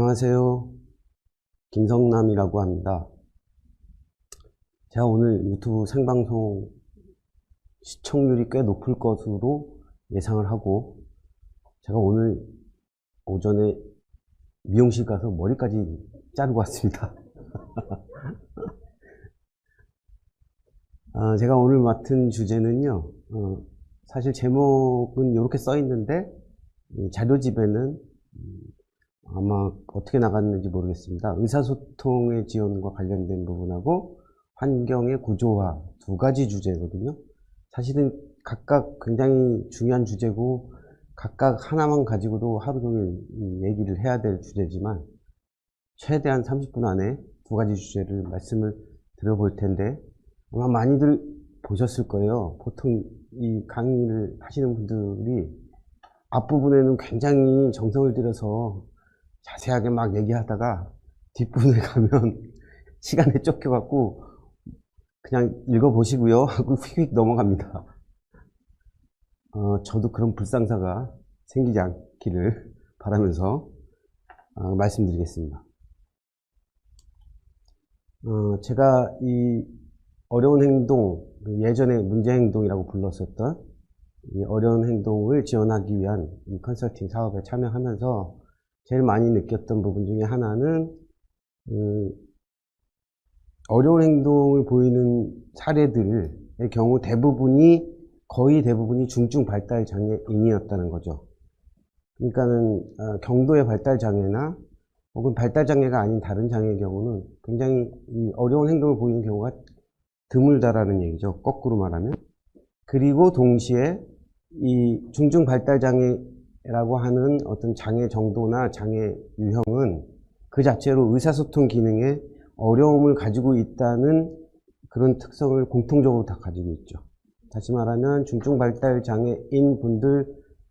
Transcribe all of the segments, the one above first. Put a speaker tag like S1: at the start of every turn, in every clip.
S1: 안녕하세요. 김성남이라고 합니다. 제가 오늘 유튜브 생방송 시청률이 꽤 높을 것으로 예상을 하고, 제가 오늘 오전에 미용실 가서 머리까지 자르고 왔습니다. 제가 오늘 맡은 주제는요, 사실 제목은 이렇게 써 있는데 자료집에는 아마 어떻게 나갔는지 모르겠습니다. 의사소통의 지원과 관련된 부분하고 환경의 구조화 두 가지 주제거든요. 사실은 각각 굉장히 중요한 주제고 각각 하나만 가지고도 하루 종일 얘기를 해야 될 주제지만 최대한 30분 안에 두 가지 주제를 말씀을 드려볼 텐데, 아마 많이들 보셨을 거예요. 보통 이 강의를 하시는 분들이 앞부분에는 굉장히 정성을 들여서 자세하게 막 얘기하다가 뒷부분에 가면 시간에 쫓겨갖고 그냥 읽어보시고요 하고 휙휙 넘어갑니다. 저도 그런 불상사가 생기지 않기를 바라면서 말씀드리겠습니다. 제가 이 어려운 행동, 예전에 문제행동이라고 불렀었던 이 어려운 행동을 지원하기 위한 이 컨설팅 사업에 참여하면서 제일 많이 느꼈던 부분 중에 하나는 어려운 행동을 보이는 사례들의 경우 거의 대부분이 중증 발달 장애인이었다는 거죠. 그러니까는 경도의 발달 장애나 혹은 발달 장애가 아닌 다른 장애의 경우는 굉장히 이 어려운 행동을 보이는 경우가 드물다라는 얘기죠. 거꾸로 말하면. 그리고 동시에 이 중증 발달 장애라고 하는 어떤 장애 정도나 장애 유형은 그 자체로 의사소통 기능에 어려움을 가지고 있다는 그런 특성을 공통적으로 다 가지고 있죠. 다시 말하면 중증 발달 장애인 분들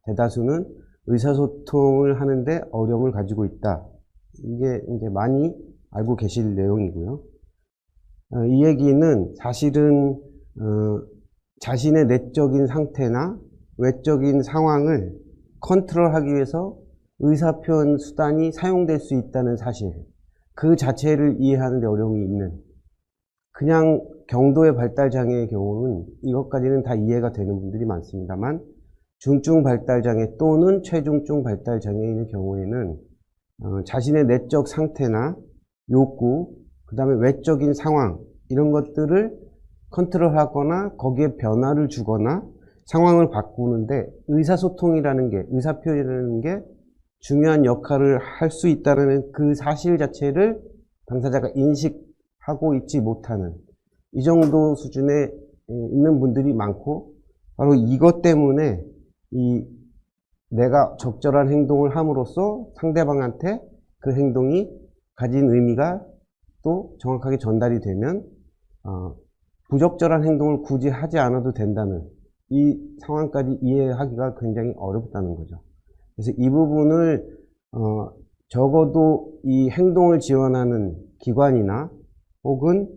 S1: 대다수는 의사소통을 하는데 어려움을 가지고 있다. 이게 이제 많이 알고 계실 내용이고요. 이 얘기는 사실은 자신의 내적인 상태나 외적인 상황을 컨트롤하기 위해서 의사표현 수단이 사용될 수 있다는 사실, 그 자체를 이해하는 데 어려움이 있는, 그냥 경도의 발달 장애의 경우는 이것까지는 다 이해가 되는 분들이 많습니다만, 중증 발달 장애 또는 최중증 발달 장애인의 경우에는 자신의 내적 상태나 욕구, 그 다음에 외적인 상황, 이런 것들을 컨트롤하거나 거기에 변화를 주거나 상황을 바꾸는데 의사소통이라는 게, 의사표현이라는 게 중요한 역할을 할 수 있다는 그 사실 자체를 당사자가 인식하고 있지 못하는, 이 정도 수준에 있는 분들이 많고, 바로 이것 때문에 내가 적절한 행동을 함으로써 상대방한테 그 행동이 가진 의미가 또 정확하게 전달이 되면 부적절한 행동을 굳이 하지 않아도 된다는 이 상황까지 이해하기가 굉장히 어렵다는 거죠. 그래서 이 부분을 적어도 이 행동을 지원하는 기관이나 혹은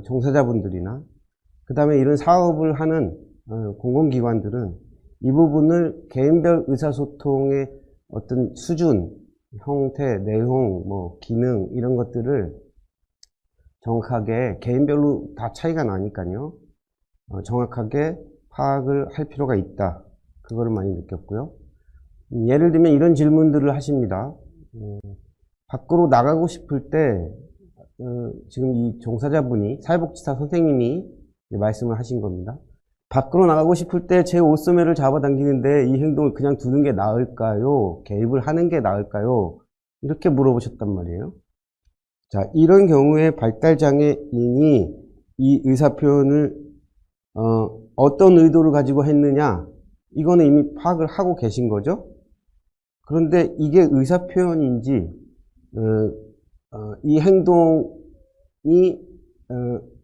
S1: 종사자분들이나 그 다음에 이런 사업을 하는 공공기관들은 이 부분을 개인별 의사소통의 어떤 수준, 형태, 내용, 기능 이런 것들을 정확하게 개인별로 다 차이가 나니까요. 정확하게 파악을 할 필요가 있다. 그거를 많이 느꼈고요. 예를 들면 이런 질문들을 하십니다. 밖으로 나가고 싶을 때 지금 이 종사자분이 사회복지사 선생님이 말씀을 하신 겁니다. 밖으로 나가고 싶을 때 제 옷소매를 잡아당기는데 이 행동을 그냥 두는 게 나을까요? 개입을 하는 게 나을까요? 이렇게 물어보셨단 말이에요. 자, 이런 경우에 발달장애인이 이 의사표현을 어떤 의도를 가지고 했느냐, 이거는 이미 파악을 하고 계신 거죠. 그런데 이게 의사표현인지 이 행동이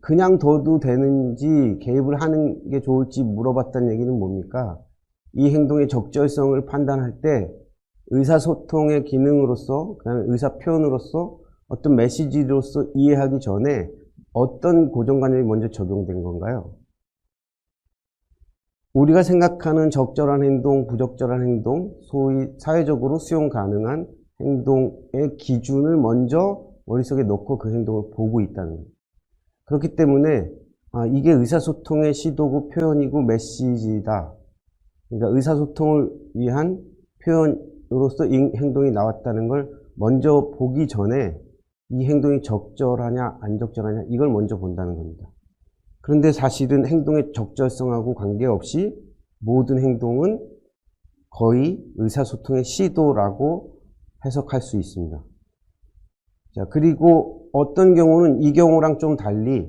S1: 그냥 둬도 되는지 개입을 하는 게 좋을지 물어봤다는 얘기는 뭡니까? 이 행동의 적절성을 판단할 때 의사소통의 기능으로서, 그다음에 의사표현으로서 어떤 메시지로서 이해하기 전에 어떤 고정관념이 먼저 적용된 건가요? 우리가 생각하는 적절한 행동, 부적절한 행동, 소위 사회적으로 수용 가능한 행동의 기준을 먼저 머릿속에 넣고 그 행동을 보고 있다는 거예요. 그렇기 때문에 이게 의사소통의 시도고 표현이고 메시지다. 그러니까 의사소통을 위한 표현으로서 이 행동이 나왔다는 걸 먼저 보기 전에 이 행동이 적절하냐 안 적절하냐 이걸 먼저 본다는 겁니다. 그런데 사실은 행동의 적절성하고 관계없이 모든 행동은 거의 의사소통의 시도라고 해석할 수 있습니다. 자, 그리고 어떤 경우는 이 경우랑 좀 달리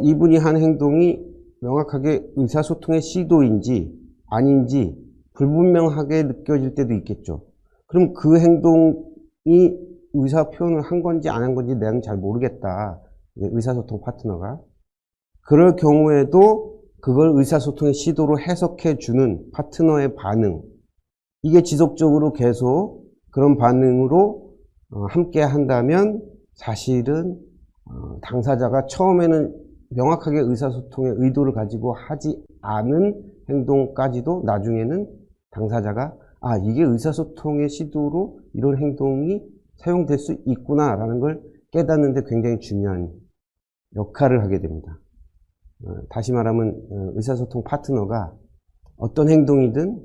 S1: 이분이 한 행동이 명확하게 의사소통의 시도인지 아닌지 불분명하게 느껴질 때도 있겠죠. 그럼 그 행동이 의사 표현을 한 건지 안 한 건지 내가 잘 모르겠다. 의사소통 파트너가. 그럴 경우에도 그걸 의사소통의 시도로 해석해주는 파트너의 반응. 이게 지속적으로 계속 그런 반응으로 함께 한다면 사실은 당사자가 처음에는 명확하게 의사소통의 의도를 가지고 하지 않은 행동까지도 나중에는 당사자가 이게 의사소통의 시도로 이런 행동이 사용될 수 있구나 라는 걸 깨닫는 데 굉장히 중요한 역할을 하게 됩니다. 다시 말하면 의사소통 파트너가 어떤 행동이든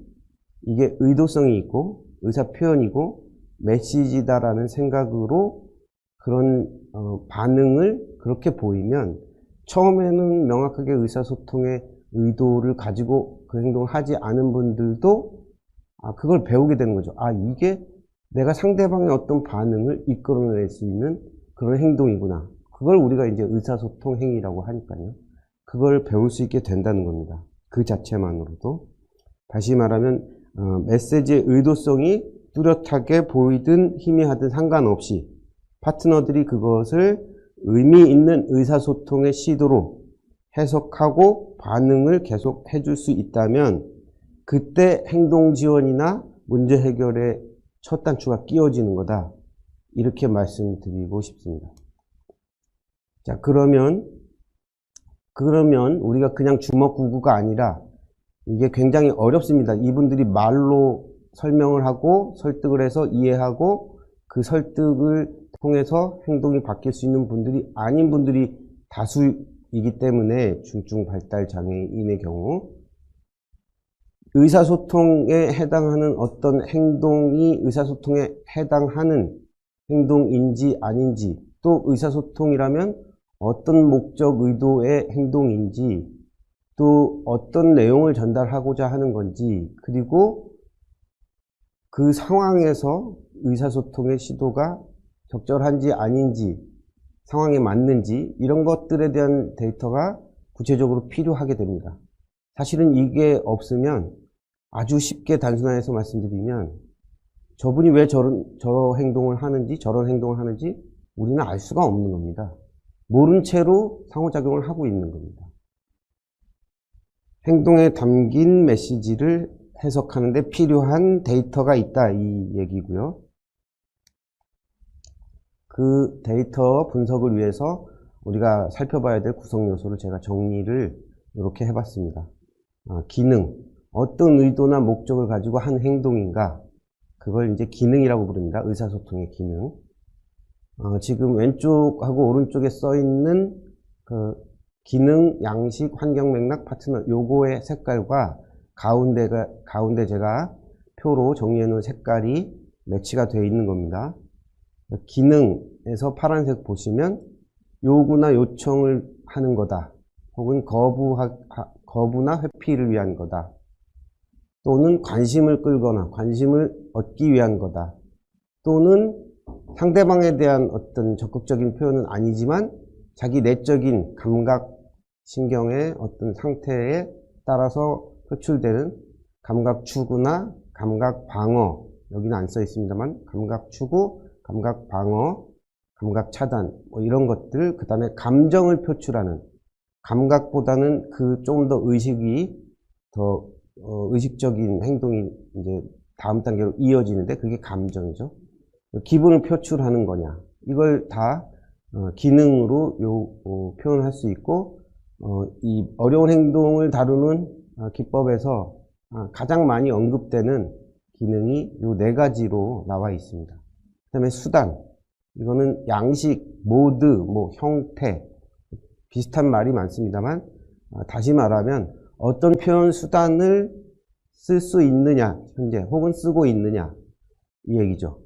S1: 이게 의도성이 있고 의사표현이고 메시지다라는 생각으로 그런 반응을 그렇게 보이면 처음에는 명확하게 의사소통의 의도를 가지고 그 행동을 하지 않은 분들도 그걸 배우게 되는 거죠. 이게 내가 상대방의 어떤 반응을 이끌어낼 수 있는 그런 행동이구나. 그걸 우리가 이제 의사소통 행위라고 하니까요. 그걸 배울 수 있게 된다는 겁니다. 그 자체만으로도. 다시 말하면 메시지의 의도성이 뚜렷하게 보이든 희미하든 상관없이 파트너들이 그것을 의미 있는 의사소통의 시도로 해석하고 반응을 계속 해줄 수 있다면 그때 행동 지원이나 문제 해결의 첫 단추가 끼워지는 거다. 이렇게 말씀드리고 싶습니다. 자, 그러면 우리가 그냥 주먹구구가 아니라 이게 굉장히 어렵습니다. 이분들이 말로 설명을 하고 설득을 해서 이해하고 그 설득을 통해서 행동이 바뀔 수 있는 분들이 아닌 분들이 다수이기 때문에 중증 발달 장애인의 경우 의사소통에 해당하는 어떤 행동이 의사소통에 해당하는 행동인지 아닌지 또 의사소통이라면 어떤 목적 의도의 행동인지 또 어떤 내용을 전달하고자 하는 건지 그리고 그 상황에서 의사소통의 시도가 적절한지 아닌지 상황에 맞는지 이런 것들에 대한 데이터가 구체적으로 필요하게 됩니다. 사실은 이게 없으면 아주 쉽게 단순화해서 말씀드리면 저분이 왜 저 행동을 하는지 저런 행동을 하는지 우리는 알 수가 없는 겁니다. 모른 채로 상호작용을 하고 있는 겁니다. 행동에 담긴 메시지를 해석하는 데 필요한 데이터가 있다 이 얘기고요. 그 데이터 분석을 위해서 우리가 살펴봐야 될 구성 요소를 제가 정리를 이렇게 해봤습니다. 기능, 어떤 의도나 목적을 가지고 한 행동인가 그걸 이제 기능이라고 부릅니다. 의사소통의 기능. 지금 왼쪽하고 오른쪽에 써 있는 그 기능, 양식, 환경 맥락, 파트너 요거의 색깔과 가운데 제가 표로 정리해 놓은 색깔이 매치가 되어 있는 겁니다. 기능에서 파란색 보시면 요구나 요청을 하는 거다. 혹은 거부나 회피를 위한 거다. 또는 관심을 끌거나 관심을 얻기 위한 거다. 또는 상대방에 대한 어떤 적극적인 표현은 아니지만 자기 내적인 감각, 신경의 어떤 상태에 따라서 표출되는 감각 추구나 감각 방어, 여기는 안 써 있습니다만 감각 추구, 감각 방어, 감각 차단 이런 것들, 그 다음에 감정을 표출하는 감각보다는 그 좀 더 의식이 더 의식적인 행동이 이제 다음 단계로 이어지는데 그게 감정이죠. 기분을 표출하는 거냐 이걸 다 기능으로 표현할 수 있고 이 어려운 행동을 다루는 기법에서 가장 많이 언급되는 기능이 요 4가지로 나와 있습니다. 그다음에 수단. 이거는 양식, 모드, 뭐 형태 비슷한 말이 많습니다만 다시 말하면 어떤 표현 수단을 쓸 수 있느냐 현재 혹은 쓰고 있느냐 이 얘기죠.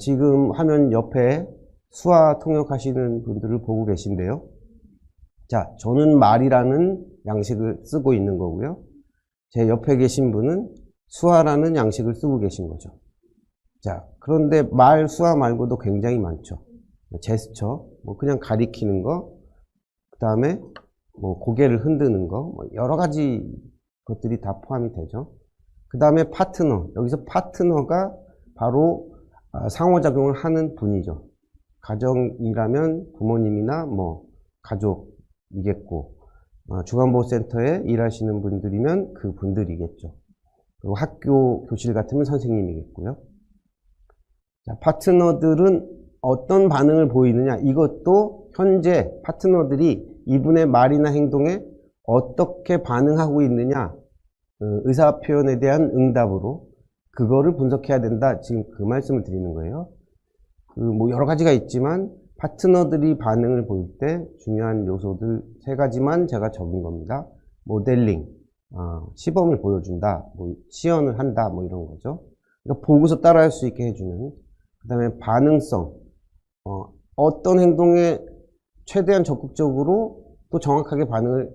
S1: 지금 화면 옆에 수화 통역하시는 분들을 보고 계신데요. 자, 저는 말이라는 양식을 쓰고 있는 거고요. 제 옆에 계신 분은 수화라는 양식을 쓰고 계신 거죠. 자, 그런데 말, 수화 말고도 굉장히 많죠. 제스처, 뭐 그냥 가리키는 거, 그 다음에 뭐 고개를 흔드는 거, 뭐 여러 가지 것들이 다 포함이 되죠. 그 다음에 파트너, 여기서 파트너가 바로 상호작용을 하는 분이죠. 가정이라면 부모님이나 뭐 가족이겠고, 중앙보호센터에 일하시는 분들이면 그 분들이겠죠. 그리고 학교, 교실 같으면 선생님이겠고요. 자, 파트너들은 어떤 반응을 보이느냐, 이것도 현재 파트너들이 이분의 말이나 행동에 어떻게 반응하고 있느냐, 의사표현에 대한 응답으로 그거를 분석해야 된다. 지금 그 말씀을 드리는 거예요. 뭐 여러 가지가 있지만 파트너들이 반응을 보일 때 중요한 요소들 3가지만 제가 적은 겁니다. 모델링, 시범을 보여준다, 뭐 시연을 한다, 뭐 이런 거죠. 그러니까 보고서 따라할 수 있게 해주는. 그 다음에 반응성, 어떤 행동에 최대한 적극적으로 또 정확하게 반응을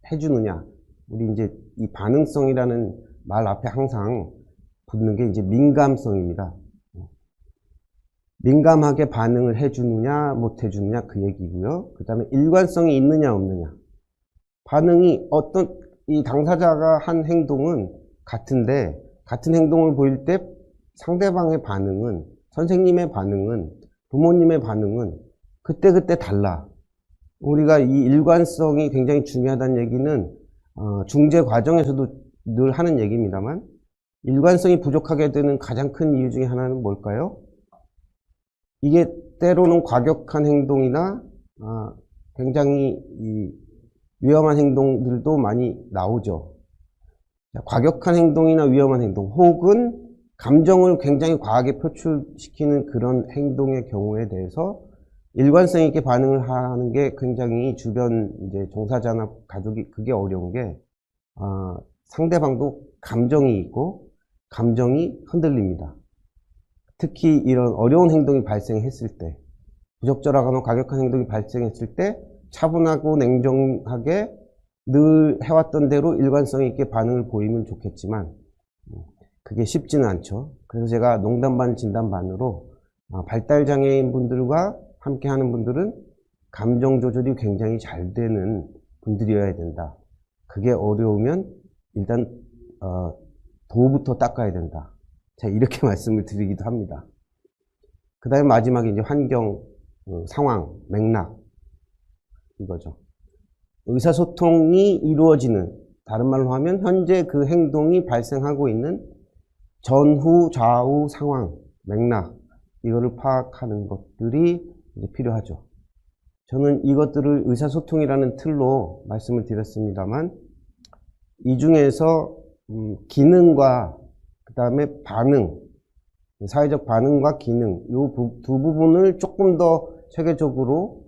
S1: 해주느냐. 우리 이제 이 반응성이라는 말 앞에 항상 붙는 게 이제 민감성입니다. 민감하게 반응을 해주느냐, 못 해주느냐, 그 얘기고요. 그 다음에 일관성이 있느냐, 없느냐. 반응이 이 당사자가 한 행동은 같은데, 같은 행동을 보일 때 상대방의 반응은, 선생님의 반응은, 부모님의 반응은 그때그때 달라. 우리가 이 일관성이 굉장히 중요하다는 얘기는, 중재 과정에서도 늘 하는 얘기입니다만, 일관성이 부족하게 되는 가장 큰 이유 중에 하나는 뭘까요? 이게 때로는 과격한 행동이나 굉장히 위험한 행동들도 많이 나오죠. 과격한 행동이나 위험한 행동 혹은 감정을 굉장히 과하게 표출시키는 그런 행동의 경우에 대해서 일관성 있게 반응을 하는 게 굉장히 주변 이제 종사자나 가족이 그게 어려운 게 상대방도 감정이 있고 감정이 흔들립니다. 특히 이런 어려운 행동이 발생했을 때, 부적절하거나 과격한 행동이 발생했을 때 차분하고 냉정하게 늘 해왔던 대로 일관성 있게 반응을 보이면 좋겠지만 그게 쉽지는 않죠. 그래서 제가 농담 반 진담 반으로 발달장애인 분들과 함께 하는 분들은 감정 조절이 굉장히 잘 되는 분들이어야 된다. 그게 어려우면 일단 도부터 닦아야 된다. 자, 이렇게 말씀을 드리기도 합니다. 그 다음에 마지막에 이제 환경, 상황, 맥락, 이거죠. 의사소통이 이루어지는, 다른 말로 하면 현재 그 행동이 발생하고 있는 전후, 좌우 상황, 맥락, 이거를 파악하는 것들이 이제 필요하죠. 저는 이것들을 의사소통이라는 틀로 말씀을 드렸습니다만, 이 중에서 기능과 그 다음에 반응, 사회적 반응과 기능, 이 두 부분을 조금 더 체계적으로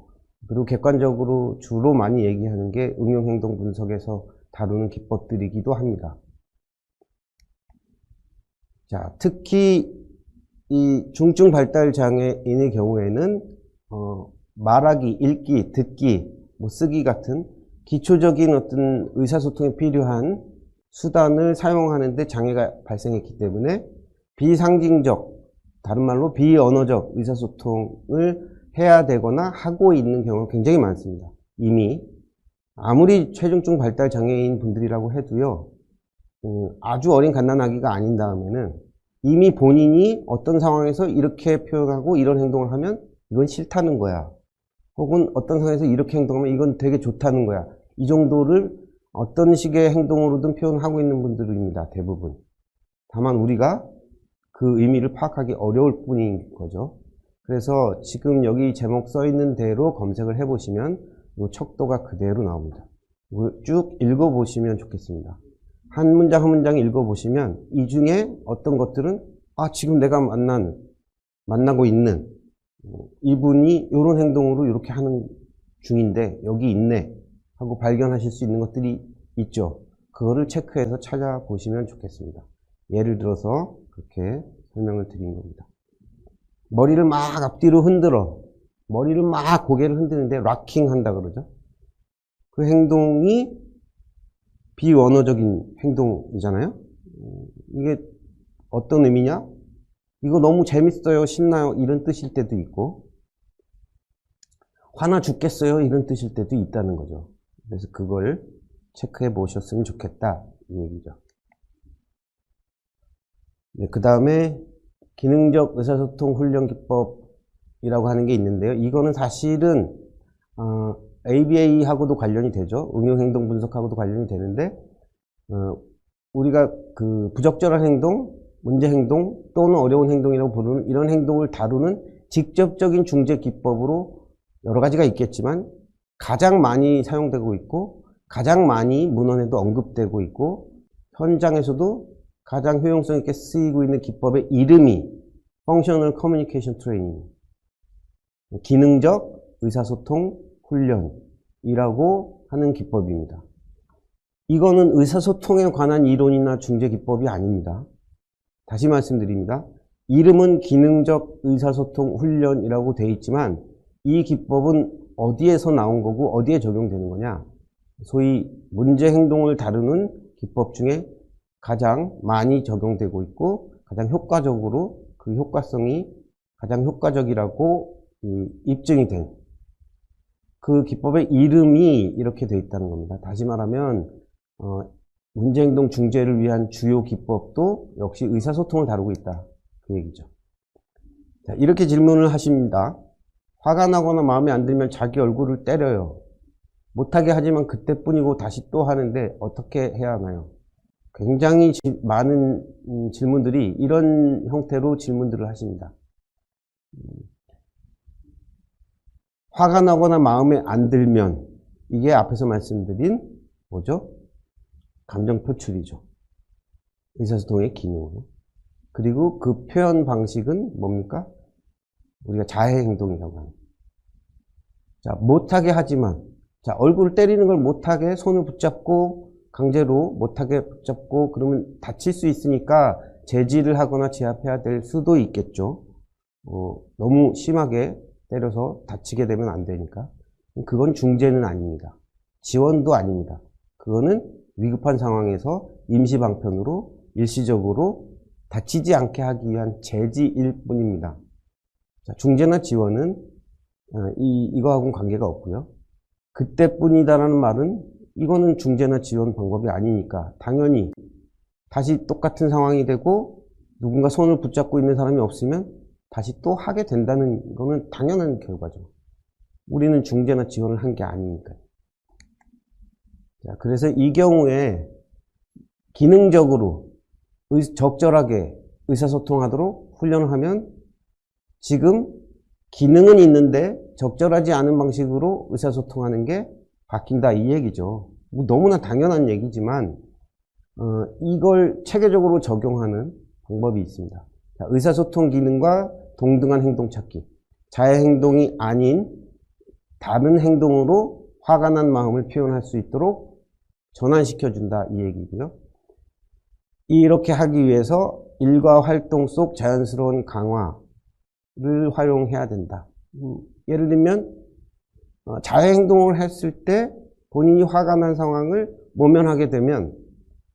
S1: 그리고 객관적으로 주로 많이 얘기하는 게 응용행동 분석에서 다루는 기법들이기도 합니다. 자, 특히 이 중증 발달 장애인의 경우에는 말하기, 읽기, 듣기, 뭐 쓰기 같은 기초적인 어떤 의사소통에 필요한 수단을 사용하는데 장애가 발생했기 때문에 비상징적, 다른 말로 비언어적 의사소통을 해야 되거나 하고 있는 경우가 굉장히 많습니다. 이미 아무리 최중증 발달 장애인 분들이라고 해도요, 아주 어린 갓난아기가 아닌 다음에는 이미 본인이 어떤 상황에서 이렇게 표현하고 이런 행동을 하면 이건 싫다는 거야. 혹은 어떤 상황에서 이렇게 행동하면 이건 되게 좋다는 거야. 이 정도를 어떤 식의 행동으로든 표현하고 있는 분들입니다. 대부분. 다만 우리가 그 의미를 파악하기 어려울 뿐인 거죠. 그래서 지금 여기 제목 써 있는 대로 검색을 해보시면 이 척도가 그대로 나옵니다. 이걸 쭉 읽어보시면 좋겠습니다. 한 문장 한 문장 읽어보시면 이 중에 어떤 것들은 지금 내가 만난 만나고 있는 이분이 이런 행동으로 이렇게 하는 중인데 여기 있네 하고 발견하실 수 있는 것들이 있죠. 그거를 체크해서 찾아보시면 좋겠습니다. 예를 들어서 그렇게 설명을 드린 겁니다. 머리를 막 앞뒤로 흔들어. 머리를 막 고개를 흔드는데 락킹 한다 그러죠. 그 행동이 비원어적인 행동이잖아요. 이게 어떤 의미냐? 이거 너무 재밌어요, 신나요 이런 뜻일 때도 있고 화나 죽겠어요 이런 뜻일 때도 있다는 거죠. 그래서 그걸 체크해 보셨으면 좋겠다 이 얘기죠. 네, 그 다음에 기능적 의사소통 훈련 기법이라고 하는 게 있는데요. 이거는 사실은 ABA하고도 관련이 되죠. 응용행동 분석하고도 관련이 되는데 우리가 그 부적절한 행동, 문제행동 또는 어려운 행동이라고 부르는 이런 행동을 다루는 직접적인 중재 기법으로 여러 가지가 있겠지만 가장 많이 사용되고 있고 가장 많이 문헌에도 언급되고 있고 현장에서도 가장 효용성 있게 쓰이고 있는 기법의 이름이 Functional Communication Training, 기능적 의사소통 훈련이라고 하는 기법입니다. 이거는 의사소통에 관한 이론이나 중재 기법이 아닙니다. 다시 말씀드립니다. 이름은 기능적 의사소통 훈련이라고 되어 있지만 이 기법은 어디에서 나온 거고 어디에 적용되는 거냐? 소위 문제 행동을 다루는 기법 중에 가장 많이 적용되고 있고 가장 효과적으로 그 효과성이 가장 효과적이라고 입증이 된 그 기법의 이름이 이렇게 되어 있다는 겁니다. 다시 말하면 문제행동 중재를 위한 주요 기법도 역시 의사소통을 다루고 있다 그 얘기죠. 자, 이렇게 질문을 하십니다. 화가 나거나 마음에 안 들면 자기 얼굴을 때려요. 못하게 하지만 그때뿐이고 다시 또 하는데 어떻게 해야 하나요? 굉장히 많은 질문들이 이런 형태로 질문들을 하십니다. 화가 나거나 마음에 안 들면 이게 앞에서 말씀드린 뭐죠? 감정 표출이죠. 의사소통의 기능으로. 그리고 그 표현 방식은 뭡니까? 우리가 자해 행동이라고 합니다. 자, 못하게 하지만, 자, 얼굴을 때리는 걸 못하게 손을 붙잡고 강제로 못하게 붙잡고 그러면 다칠 수 있으니까 제지를 하거나 제압해야 될 수도 있겠죠. 너무 심하게 때려서 다치게 되면 안 되니까. 그건 중재는 아닙니다. 지원도 아닙니다. 그거는 위급한 상황에서 임시방편으로 일시적으로 다치지 않게 하기 위한 제지일 뿐입니다. 자, 중재나 지원은 이거하고는 관계가 없고요. 그때뿐이다라는 말은 이거는 중재나 지원 방법이 아니니까 당연히 다시 똑같은 상황이 되고 누군가 손을 붙잡고 있는 사람이 없으면 다시 또 하게 된다는 거는 당연한 결과죠. 우리는 중재나 지원을 한 게 아니니까요. 자, 그래서 이 경우에 기능적으로 적절하게 의사소통하도록 훈련을 하면 지금 기능은 있는데 적절하지 않은 방식으로 의사소통하는 게 바뀐다 이 얘기죠. 뭐 너무나 당연한 얘기지만 이걸 체계적으로 적용하는 방법이 있습니다. 자, 의사소통 기능과 동등한 행동 찾기. 자해 행동이 아닌 다른 행동으로 화가 난 마음을 표현할 수 있도록 전환시켜준다 이 얘기고요. 이렇게 하기 위해서 일과 활동 속 자연스러운 강화를 활용해야 된다. 예를 들면 자해 행동을 했을 때 본인이 화가 난 상황을 모면하게 되면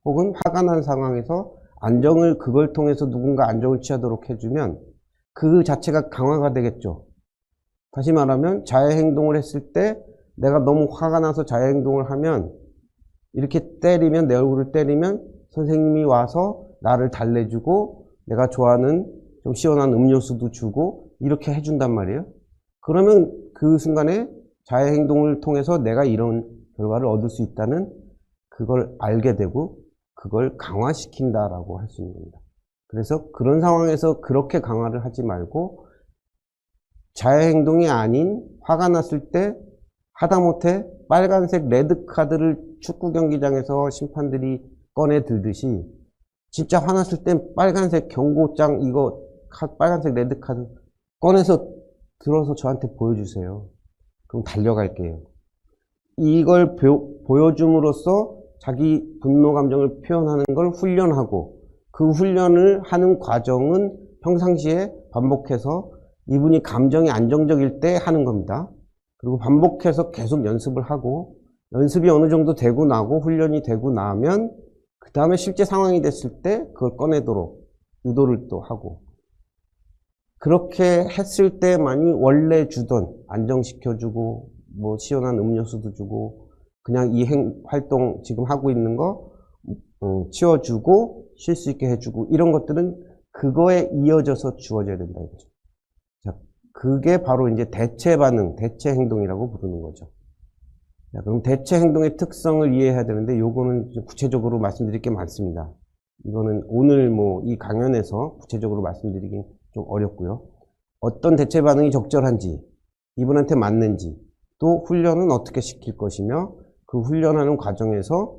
S1: 혹은 화가 난 상황에서 안정을 그걸 통해서 누군가 안정을 취하도록 해주면 그 자체가 강화가 되겠죠. 다시 말하면 자해 행동을 했을 때 내가 너무 화가 나서 자해 행동을 하면 이렇게 때리면 내 얼굴을 때리면 선생님이 와서 나를 달래주고 내가 좋아하는 좀 시원한 음료수도 주고 이렇게 해준단 말이에요. 그러면 그 순간에 자해 행동을 통해서 내가 이런 결과를 얻을 수 있다는 그걸 알게 되고 그걸 강화시킨다라고 할 수 있는 겁니다. 그래서 그런 상황에서 그렇게 강화를 하지 말고 자해 행동이 아닌 화가 났을 때 하다못해 빨간색 레드카드를 축구 경기장에서 심판들이 꺼내 들듯이 진짜 화났을 땐 빨간색 경고장 이거 빨간색 레드카드 꺼내서 들어서 저한테 보여주세요. 그럼 달려갈게요. 이걸 보여줌으로써 자기 분노 감정을 표현하는 걸 훈련하고, 그 훈련을 하는 과정은 평상시에 반복해서 이분이 감정이 안정적일 때 하는 겁니다. 그리고 반복해서 계속 연습을 하고, 연습이 어느 정도 되고 나고 훈련이 되고 나면 그 다음에 실제 상황이 됐을 때 그걸 꺼내도록 유도를 또 하고, 그렇게 했을 때만이 원래 주던 안정시켜주고 뭐 시원한 음료수도 주고 그냥 이 활동 지금 하고 있는 거 치워주고 쉴 수 있게 해주고, 이런 것들은 그거에 이어져서 주어져야 된다 이거죠. 자, 그게 바로 이제 대체 반응, 대체 행동이라고 부르는 거죠. 자, 그럼 대체 행동의 특성을 이해해야 되는데, 요거는 구체적으로 말씀드릴 게 많습니다. 이거는 오늘 뭐 이 강연에서 구체적으로 말씀드리긴 좀 어렵고요. 어떤 대체 반응이 적절한지, 이분한테 맞는지, 또 훈련은 어떻게 시킬 것이며, 그 훈련하는 과정에서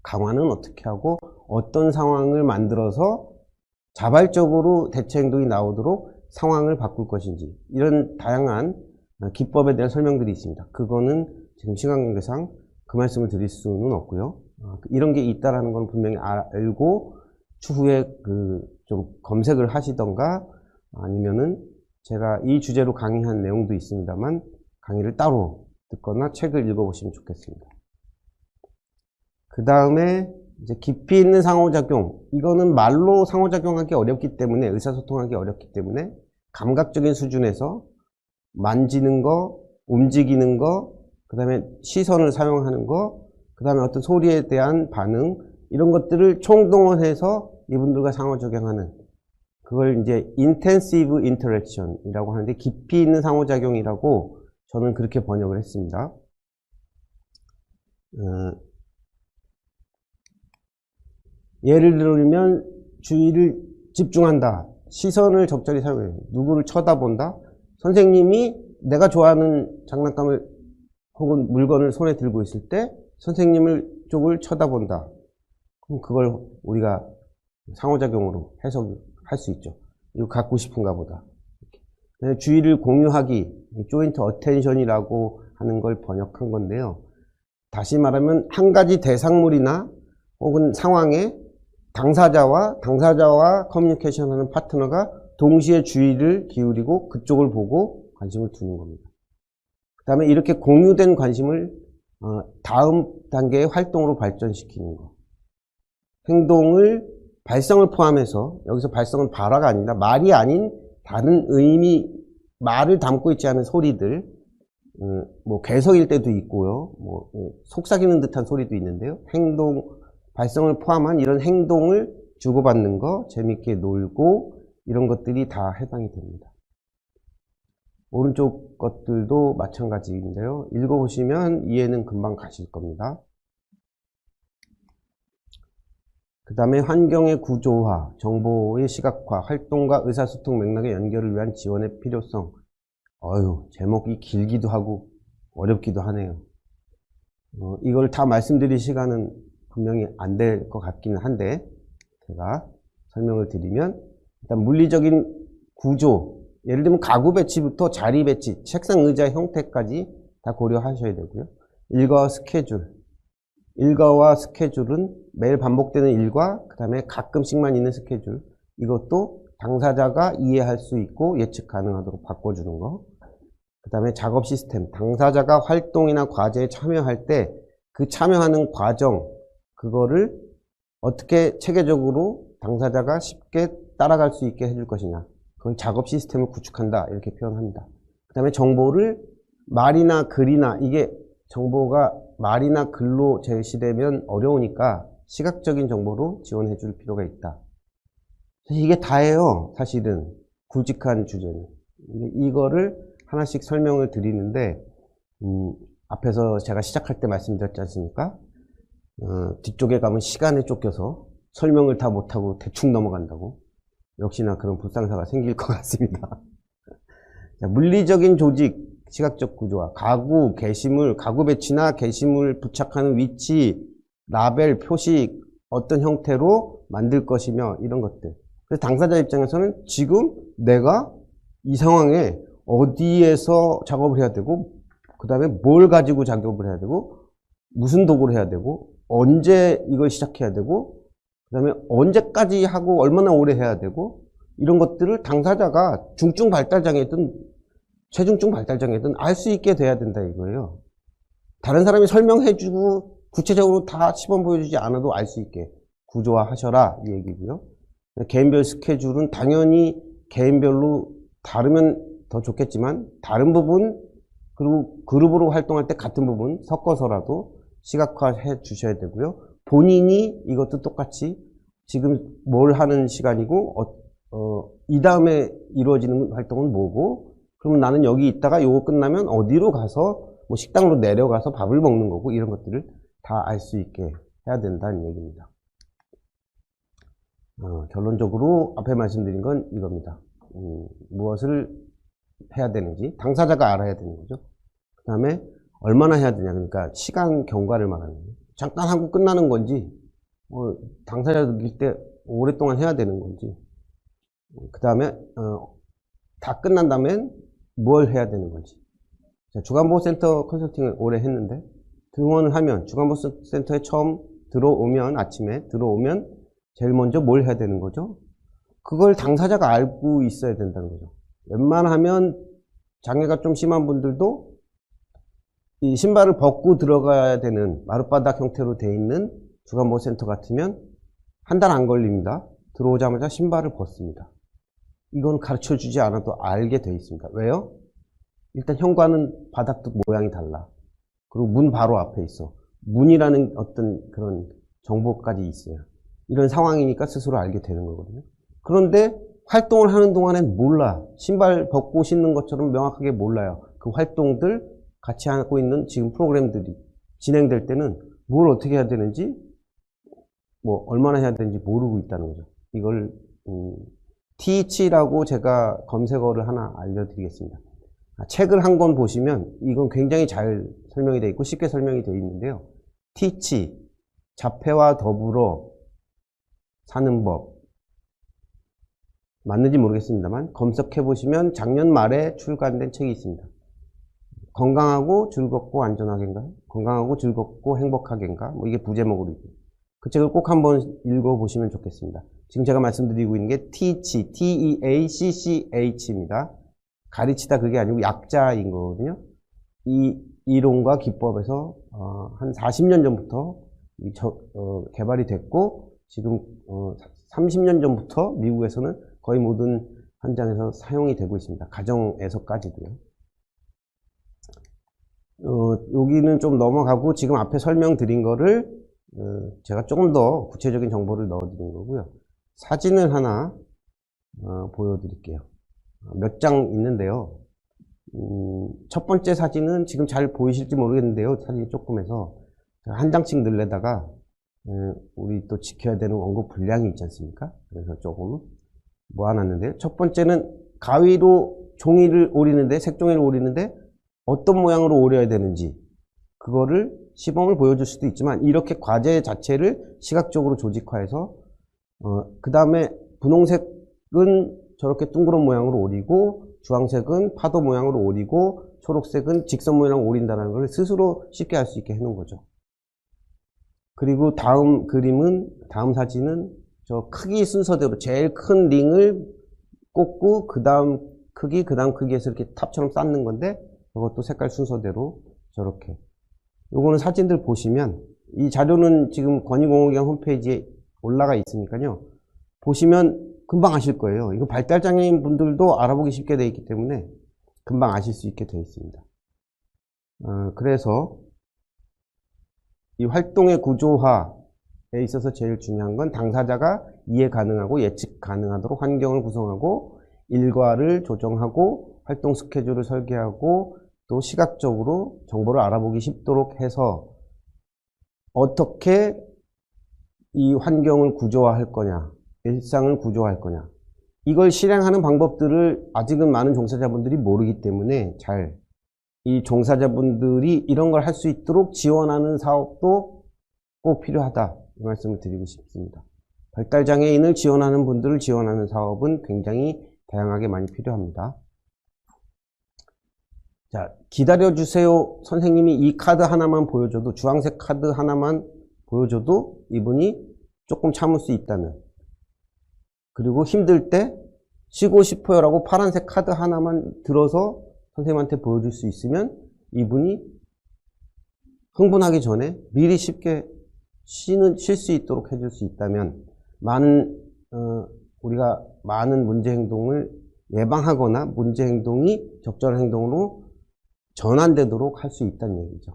S1: 강화는 어떻게 하고, 어떤 상황을 만들어서 자발적으로 대체 행동이 나오도록 상황을 바꿀 것인지, 이런 다양한 기법에 대한 설명들이 있습니다. 그거는 지금 시간 관계상 그 말씀을 드릴 수는 없고요. 이런 게 있다라는 건 분명히 알고 추후에 좀 검색을 하시던가, 아니면은 제가 이 주제로 강의한 내용도 있습니다만 강의를 따로 듣거나 책을 읽어보시면 좋겠습니다. 그 다음에 이제 깊이 있는 상호작용, 이거는 말로 상호작용하기 어렵기 때문에, 의사소통하기 어렵기 때문에 감각적인 수준에서 만지는 거, 움직이는 거, 그 다음에 시선을 사용하는 거, 그 다음에 어떤 소리에 대한 반응, 이런 것들을 총동원해서 이분들과 상호작용하는, 그걸 이제 intensive interaction이라고 하는데, 깊이 있는 상호작용이라고 저는 그렇게 번역을 했습니다. 예를 들면 주의를 집중한다, 시선을 적절히 사용해요. 누구를 쳐다본다, 선생님이 내가 좋아하는 장난감을 혹은 물건을 손에 들고 있을 때 선생님을 쪽을 쳐다본다. 그럼 그걸 우리가 상호작용으로 해석할 수 있죠. 이거 갖고 싶은가 보다. 주의를 공유하기, joint attention이라고 하는 걸 번역한 건데요. 다시 말하면 한 가지 대상물이나 혹은 상황에 당사자와 커뮤니케이션 하는 파트너가 동시에 주의를 기울이고 그쪽을 보고 관심을 두는 겁니다. 그 다음에 이렇게 공유된 관심을 다음 단계의 활동으로 발전시키는 거. 행동을, 발성을 포함해서, 여기서 발성은 발화가 아니다, 말이 아닌 다른 의미, 말을 담고 있지 않은 소리들, 뭐 괴석일 때도 있고요, 뭐 속삭이는 듯한 소리도 있는데요. 발성을 포함한 이런 행동을 주고받는 거, 재밌게 놀고, 이런 것들이 다 해당이 됩니다. 오른쪽 것들도 마찬가지인데요. 읽어보시면 이해는 금방 가실 겁니다. 그 다음에 환경의 구조화, 정보의 시각화, 활동과 의사소통 맥락의 연결을 위한 지원의 필요성. 제목이 길기도 하고 어렵기도 하네요. 이걸 다 말씀드릴 시간은 분명히 안 될 것 같기는 한데, 제가 설명을 드리면, 일단 물리적인 구조, 예를 들면 가구 배치부터 자리 배치, 책상 의자 형태까지 다 고려하셔야 되고요. 일과와 스케줄. 일과와 스케줄은 매일 반복되는 일과, 그 다음에 가끔씩만 있는 스케줄. 이것도 당사자가 이해할 수 있고 예측 가능하도록 바꿔주는 거. 그 다음에 작업 시스템. 당사자가 활동이나 과제에 참여할 때 그 참여하는 과정, 그거를 어떻게 체계적으로 당사자가 쉽게 따라갈 수 있게 해줄 것이냐. 그걸 작업 시스템을 구축한다, 이렇게 표현합니다. 그 다음에 정보를 말이나 글이나, 이게 정보가 말이나 글로 제시되면 어려우니까 시각적인 정보로 지원해 줄 필요가 있다. 이게 다예요, 사실은. 굵직한 주제는. 이거를 하나씩 설명을 드리는데, 앞에서 제가 시작할 때 말씀드렸지 않습니까? 뒤쪽에 가면 시간에 쫓겨서 설명을 다 못하고 대충 넘어간다고. 역시나 그런 불상사가 생길 것 같습니다. 자, 물리적인 조직, 시각적 구조화, 가구, 게시물, 가구 배치나 게시물 부착하는 위치, 라벨, 표식, 어떤 형태로 만들 것이며, 이런 것들. 그래서 당사자 입장에서는 지금 내가 이 상황에 어디에서 작업을 해야 되고, 그 다음에 뭘 가지고 작업을 해야 되고, 무슨 도구를 해야 되고, 언제 이걸 시작해야 되고, 그 다음에 언제까지 하고 얼마나 오래 해야 되고, 이런 것들을 당사자가 중증 발달장애든 최중증 발달장애든 알 수 있게 돼야 된다 이거예요. 다른 사람이 설명해주고 구체적으로 다 시범 보여주지 않아도 알 수 있게 구조화하셔라 이 얘기고요. 개인별 스케줄은 당연히 개인별로 다르면 더 좋겠지만 다른 부분 그리고 그룹으로 활동할 때 같은 부분 섞어서라도 시각화해 주셔야 되고요. 본인이 이것도 똑같이 지금 뭘 하는 시간이고 이 다음에 이루어지는 활동은 뭐고 그러면 나는 여기 있다가 요거 끝나면 어디로 가서 뭐 식당으로 내려가서 밥을 먹는 거고 이런 것들을 다 알 수 있게 해야 된다는 얘기입니다. 결론적으로 앞에 말씀드린 건 이겁니다. 무엇을 해야 되는지 당사자가 알아야 되는 거죠. 그 다음에 얼마나 해야 되냐 그러니까 시간 경과를 말하는 거예요. 잠깐 하고 끝나는 건지 당사자가 느낄 때 오랫동안 해야 되는 건지 그 다음에 다 끝난 다음엔 뭘 해야 되는 건지. 주간보호센터 컨설팅을 오래 했는데 등원을 하면 주간보호센터에 처음 들어오면 아침에 들어오면 제일 먼저 뭘 해야 되는 거죠? 그걸 당사자가 알고 있어야 된다는 거죠. 웬만하면 장애가 좀 심한 분들도 이 신발을 벗고 들어가야 되는 마룻바닥 형태로 되어 있는 주간보호센터 같으면 한 달 안 걸립니다. 들어오자마자 신발을 벗습니다. 이건 가르쳐 주지 않아도 알게 되어 있습니다. 왜요? 일단 현관은 바닥도 모양이 달라. 그리고 문 바로 앞에 있어. 문이라는 어떤 그런 정보까지 있어요. 이런 상황이니까 스스로 알게 되는 거거든요. 그런데 활동을 하는 동안엔 몰라. 신발 벗고 신는 것처럼 명확하게 몰라요. 그 활동들 같이 하고 있는 지금 프로그램들이 진행될 때는 뭘 어떻게 해야 되는지 뭐 얼마나 해야 되는지 모르고 있다는 거죠. 이걸 Teach라고 제가 검색어를 하나 알려드리겠습니다. 책을 한 권 보시면 이건 굉장히 잘 설명이 되어 있고 쉽게 설명이 되어 있는데요. Teach, 자폐와 더불어 사는 법 맞는지 모르겠습니다만 검색해 보시면 작년 말에 출간된 책이 있습니다. 건강하고 즐겁고 안전하게인가? 건강하고 즐겁고 행복하게인가? 뭐 이게 부제목으로 있고 그 책을 꼭 한번 읽어보시면 좋겠습니다. 지금 제가 말씀드리고 있는 게 Teach, T-E-A-C-C-H입니다. 가르치다 그게 아니고 약자인 거거든요. 이 이론과 기법에서 한 40년 전부터 개발이 됐고 지금 30년 전부터 미국에서는 거의 모든 현장에서 사용이 되고 있습니다. 가정에서까지도요. 여기는 좀 넘어가고 지금 앞에 설명드린 거를 제가 조금 더 구체적인 정보를 넣어드린 거고요. 사진을 하나 보여드릴게요. 몇 장 있는데요. 첫 번째 사진은 지금 잘 보이실지 모르겠는데요. 사진이 조금해서 한 장씩 늘려다가 우리 또 지켜야 되는 원고 분량이 있지 않습니까? 그래서 조금 모아놨는데요. 첫 번째는 가위로 종이를 오리는데 색종이를 오리는데 어떤 모양으로 오려야 되는지 그거를 시범을 보여줄 수도 있지만 이렇게 과제 자체를 시각적으로 조직화해서 그 다음에 분홍색은 저렇게 둥그런 모양으로 오리고 주황색은 파도 모양으로 오리고 초록색은 직선 모양으로 오린다는 걸 스스로 쉽게 알 수 있게 해놓은 거죠. 그리고 다음 그림은 다음 사진은 저 크기 순서대로 제일 큰 링을 꽂고 그 다음 크기 그 다음 크기에서 이렇게 탑처럼 쌓는 건데 이것도 색깔 순서대로 저렇게 요거는 사진들 보시면 이 자료는 지금 권익공호기관 홈페이지에 올라가 있으니까요. 보시면 금방 아실 거예요. 이거 발달장애인 분들도 알아보기 쉽게 되어 있기 때문에 금방 아실 수 있게 되어 있습니다. 그래서 이 활동의 구조화에 있어서 제일 중요한 건 당사자가 이해 가능하고 예측 가능하도록 환경을 구성하고 일과를 조정하고 활동 스케줄을 설계하고 또 시각적으로 정보를 알아보기 쉽도록 해서 어떻게 이 환경을 구조화할 거냐 일상을 구조화할 거냐 이걸 실행하는 방법들을 아직은 많은 종사자분들이 모르기 때문에 잘 이 종사자분들이 이런 걸 할 수 있도록 지원하는 사업도 꼭 필요하다 이 말씀을 드리고 싶습니다. 발달장애인을 지원하는 분들을 지원하는 사업은 굉장히 다양하게 많이 필요합니다. 자, 기다려주세요. 선생님이 이 카드 하나만 보여줘도, 주황색 카드 하나만 보여줘도 이분이 조금 참을 수 있다는. 그리고 힘들 때 쉬고 싶어요 라고 파란색 카드 하나만 들어서 선생님한테 보여줄 수 있으면 이분이 흥분하기 전에 미리 쉽게 쉴 수 있도록 해줄 수 있다면 우리가 많은 문제 행동을 예방하거나 문제 행동이 적절한 행동으로 전환되도록 할 수 있다는 얘기죠.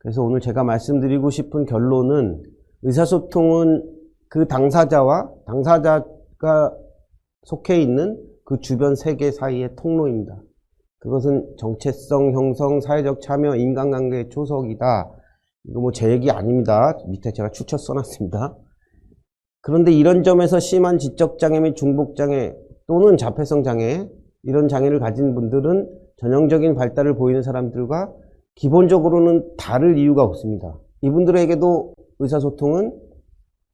S1: 그래서 오늘 제가 말씀드리고 싶은 결론은 의사소통은 그 당사자가 속해 있는 그 주변 세계 사이의 통로입니다. 그것은 정체성 형성, 사회적 참여, 인간관계의 초석이다. 이거 뭐 제 얘기 아닙니다. 밑에 제가 추천 써놨습니다. 그런데 이런 점에서 심한 지적장애 및 중복장애 또는 자폐성 장애, 이런 장애를 가진 분들은 전형적인 발달을 보이는 사람들과 기본적으로는 다를 이유가 없습니다. 이분들에게도 의사소통은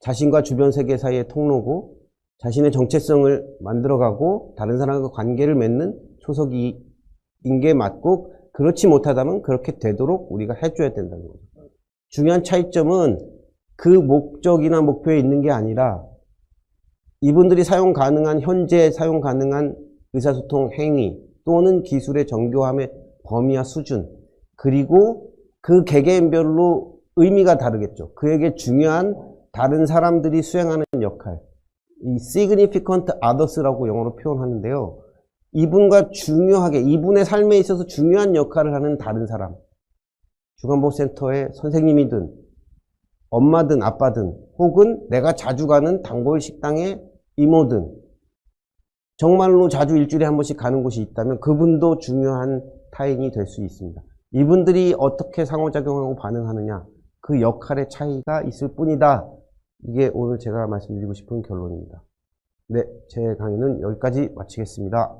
S1: 자신과 주변 세계 사이의 통로고 자신의 정체성을 만들어가고 다른 사람과 관계를 맺는 초석인 게 맞고, 그렇지 못하다면 그렇게 되도록 우리가 해줘야 된다는 거죠. 중요한 차이점은 그 목적이나 목표에 있는 게 아니라 이분들이 현재 사용 가능한 의사소통 행위 또는 기술의 정교함의 범위와 수준, 그리고 그 개개인별로 의미가 다르겠죠. 그에게 중요한 다른 사람들이 수행하는 역할, 이 significant others라고 영어로 표현하는데요. 이분과 중요하게, 이분의 삶에 있어서 중요한 역할을 하는 다른 사람, 주간보호센터의 선생님이든 엄마든 아빠든 혹은 내가 자주 가는 단골 식당의 이모든, 정말로 자주 일주일에 한 번씩 가는 곳이 있다면 그분도 중요한 타인이 될 수 있습니다. 이분들이 어떻게 상호작용하고 반응하느냐, 그 역할의 차이가 있을 뿐이다. 이게 오늘 제가 말씀드리고 싶은 결론입니다. 네, 제 강의는 여기까지 마치겠습니다.